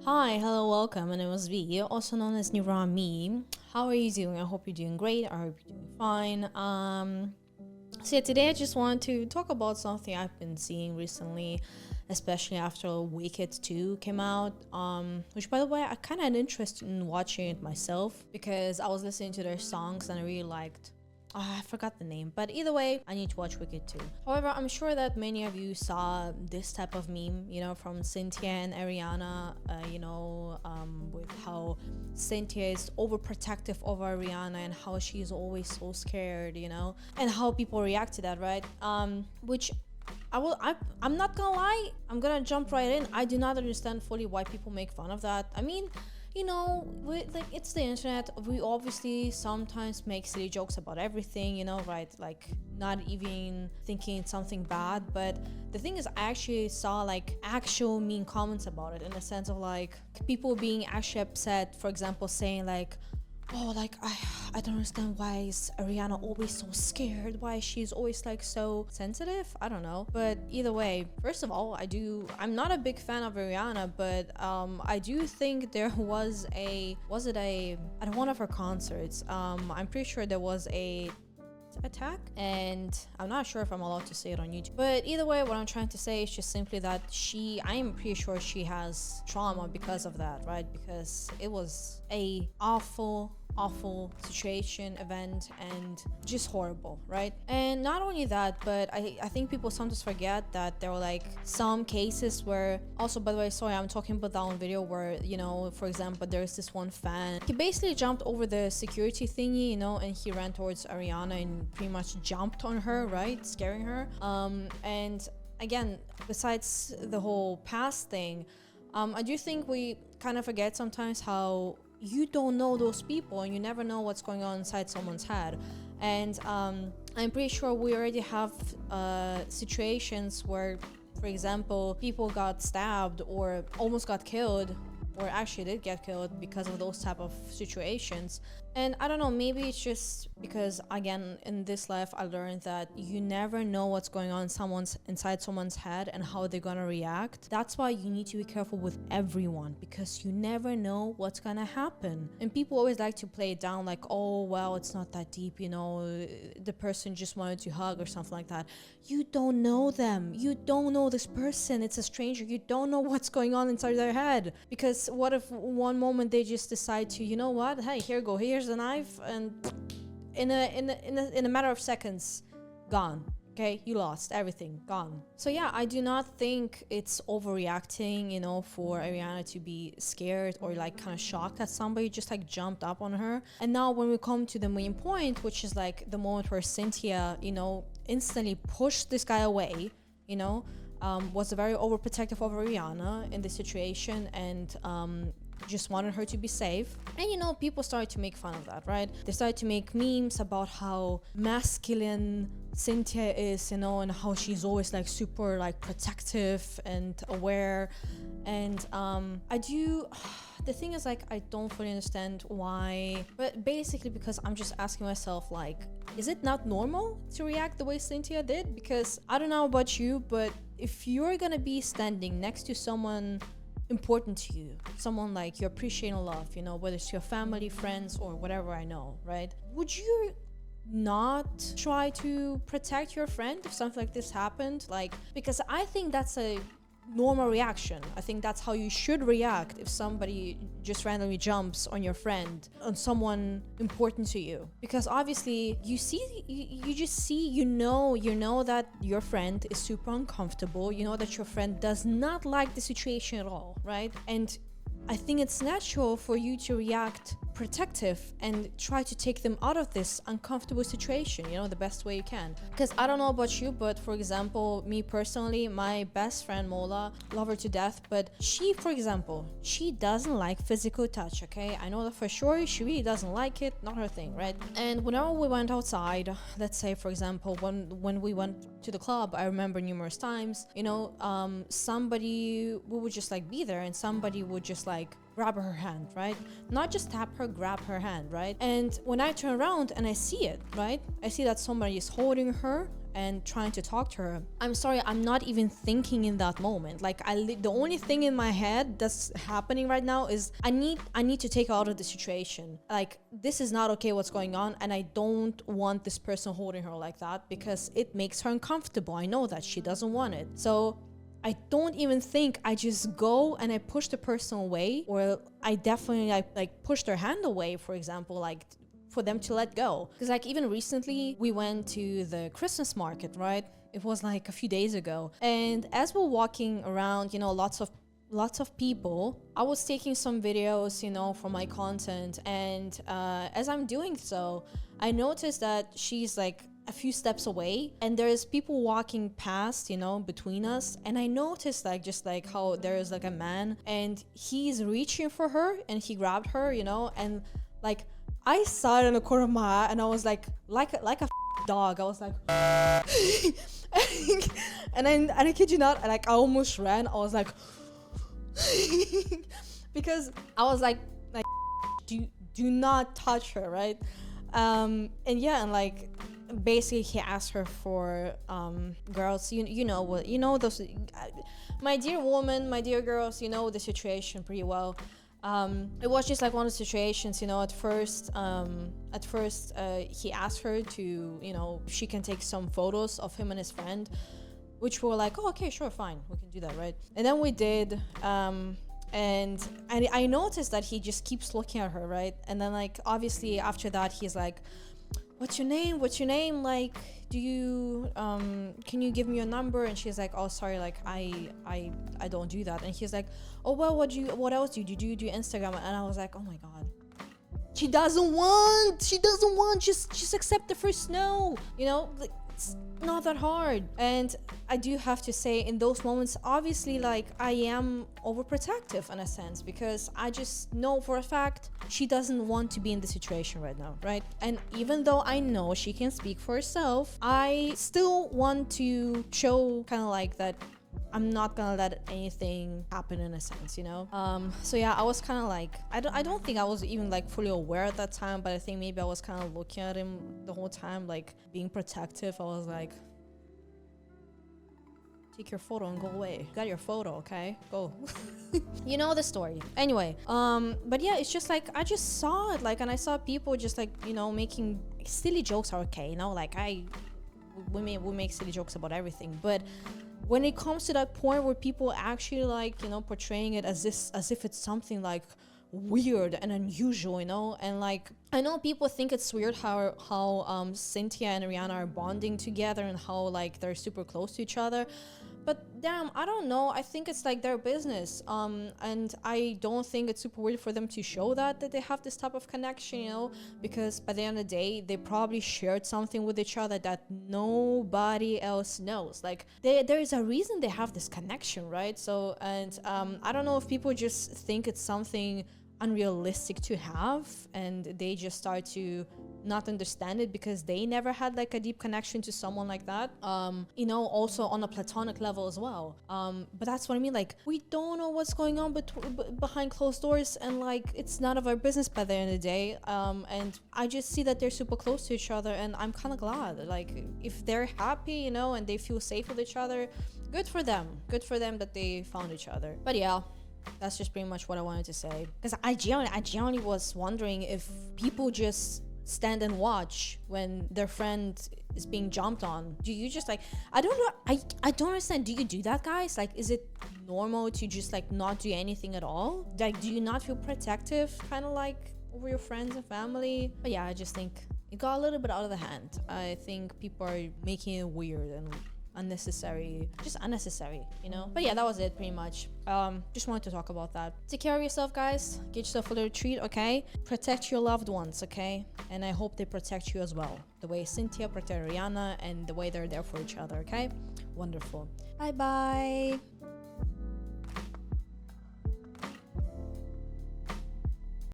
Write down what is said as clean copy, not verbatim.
Hi, hello, welcome. My name is V, also known as Nirami. How are you doing? I hope you're doing great. I hope you're doing fine. So yeah, today I just want to talk about something I've been seeing recently, especially after Wicked 2 came out. Which by the way, I kind of had interest in watching it myself because I was listening to their songs and I really liked. I forgot the name, but either way, I need to watch Wicked too. However, I'm sure that many of you saw this type of meme, from Cynthia and Ariana, with how Cynthia is overprotective over Ariana and how she's always so scared, and how people react to that, right? Which I'm not gonna lie, I'm gonna jump right in. I do not understand fully why people make fun of that. I mean, it's the internet. We obviously sometimes make silly jokes about everything, right? Like not even thinking it's something bad. But the thing is, I actually saw like actual mean comments about it, in the sense of like people being actually upset, for example, saying like, oh, like I don't understand why is Ariana always so scared, why she's always like so sensitive. I don't know, but either way, first of all, I'm not a big fan of Ariana, but I do think there was at one of her concerts, I'm pretty sure there was a attack, and I'm not sure if I'm allowed to say it on YouTube, but either way, what I'm trying to say is just simply that I am pretty sure she has trauma because of that, right? Because it was a awful situation, event, and just horrible, right? And not only that, but I think people sometimes forget that there were like some cases where, also by the way, sorry, I'm talking about that one video where, for example, there's this one fan, he basically jumped over the security thingy, and he ran towards Ariana and pretty much jumped on her, right, scaring her. And again, besides the whole past thing, I do think we kind of forget sometimes how you don't know those people and you never know what's going on inside someone's head. And I'm pretty sure we already have situations where, for example, people got stabbed or almost got killed, or actually did get killed because of those type of situations. And I don't know, maybe it's just because, again, in this life I learned that you never know what's going on inside someone's head and how they're gonna react. That's why you need to be careful with everyone, because you never know what's gonna happen. And people always like to play it down like, oh well, it's not that deep, the person just wanted to hug or something like that. You don't know them, you don't know this person, it's a stranger, you don't know what's going on inside their head. Because what if one moment they just decide to, you know what, hey, here's the knife, and in a matter of seconds, gone. Okay, you lost everything, gone. So yeah, I do not think it's overreacting, for Ariana to be scared or like kind of shocked that somebody just like jumped up on her. And now when we come to the main point, which is like the moment where Cynthia, instantly pushed this guy away, was very overprotective of Ariana in this situation, and just wanted her to be safe. And people started to make fun of that, right? They started to make memes about how masculine Cynthia is, and how she's always like super like protective and aware. And the thing is, like, I don't fully understand why, but basically because I'm just asking myself, like, is it not normal to react the way Cynthia did? Because I don't know about you, but if you're gonna be standing next to someone important to you, someone like you appreciate and love, whether it's your family, friends, or whatever, I know, right? Would you not try to protect your friend if something like this happened? Like, because I think that's a normal reaction. I think that's how you should react if somebody just randomly jumps on your friend, on someone important to you. Because obviously you know that your friend is super uncomfortable, that your friend does not like the situation at all, right? And I think it's natural for you to react protective and try to take them out of this uncomfortable situation, the best way you can. Because I don't know about you, but for example, me personally, my best friend Mola, love her to death, but she, for example, she doesn't like physical touch, okay? I know that for sure, she really doesn't like it, not her thing, right? And whenever we went outside, let's say for example, when we went to the club, I remember numerous times, somebody, we would just like be there and somebody would just like grab her hand, right? Not just tap her, grab her hand, right? And when I turn around and I see it, right? I see that somebody is holding her and trying to talk to her, I'm sorry, I'm not even thinking in that moment. Like the only thing in my head that's happening right now is I need to take her out of the situation. Like, this is not okay what's going on, and I don't want this person holding her like that because it makes her uncomfortable. I know that she doesn't want it. So I don't even think, I just go and I push the person away, or I definitely like push their hand away, for example, like for them to let go. Because like even recently we went to the Christmas market, right? It was like a few days ago. And as we're walking around, you know, lots of people, I was taking some videos, you know, for my content. And as I'm doing so, I noticed that she's like a few steps away and there's people walking past, you know, between us. And I noticed like just like how there's like a man and he's reaching for her and he grabbed her, you know, and like I saw it in the corner of my eye and I was like a dog. I was like and I kid you not, like I almost ran. I was like because I was like do not touch her, right? And yeah, and like basically he asked her for girls, you know what, you know those, my dear woman, my dear girls, you know the situation pretty well. It was just like one of the situations, you know, at first he asked her to, you know, she can take some photos of him and his friend, which we were like, oh, okay, sure, fine, we can do that, right? And then we did, and I noticed that he just keeps looking at her, right? And then like obviously after that he's like, what's your name, like, do you can you give me your number? And she's like, oh sorry, like I don't do that. And he's like, oh well, what else do you do Instagram? And I was like, oh my god, she doesn't want, just accept the first no, you know, like it's not that hard. And I do have to say, in those moments, obviously, like I am overprotective in a sense, because I just know for a fact she doesn't want to be in the situation right now, right? And even though I know she can speak for herself, I still want to show kind of like that I'm not gonna let anything happen in a sense, you know? So yeah, I was kind of like, I don't think I was even like fully aware at that time, but I think maybe I was kind of looking at him the whole time, like being protective. I was like, take your photo and go away. You got your photo, okay? Go. You know the story. Anyway, but yeah, it's just like, I just saw it, like, and I saw people just like, you know, making silly jokes are okay, you know? Like we make silly jokes about everything, but when it comes to that point where people actually like, you know, portraying it as if it's something like weird and unusual, you know, and like I know people think it's weird how Cynthia and Ariana are bonding together and how like they're super close to each other. But damn, I don't know. I think it's like their business. And I don't think it's super weird for them to show that they have this type of connection, you know, because by the end of the day, they probably shared something with each other that nobody else knows. Like there is a reason they have this connection, right? So, and I don't know if people just think it's something unrealistic to have and they just start to not understand it because they never had like a deep connection to someone like that, you know, also on a platonic level as well. But that's what I mean, like we don't know what's going on behind closed doors, and like it's none of our business by the end of the day. And I just see that they're super close to each other, and I'm kind of glad, like if they're happy, you know, and they feel safe with each other, good for them that they found each other. But yeah, that's just pretty much what I wanted to say, because I genuinely was wondering if people just stand and watch when their friend is being jumped on. Do you just like, I don't know, I don't understand, do you do that, guys? Like, is it normal to just like not do anything at all? Like, do you not feel protective kind of like over your friends and family? But yeah, I just think it got a little bit out of the hand. I think people are making it weird and unnecessary, you know. But yeah, that was it pretty much. Just wanted to talk about that. Take care of yourself, guys. Get yourself a little treat, okay? Protect your loved ones, okay? And I hope they protect you as well, the way Cynthia protected Ariana and the way they're there for each other, okay? Wonderful. Bye bye.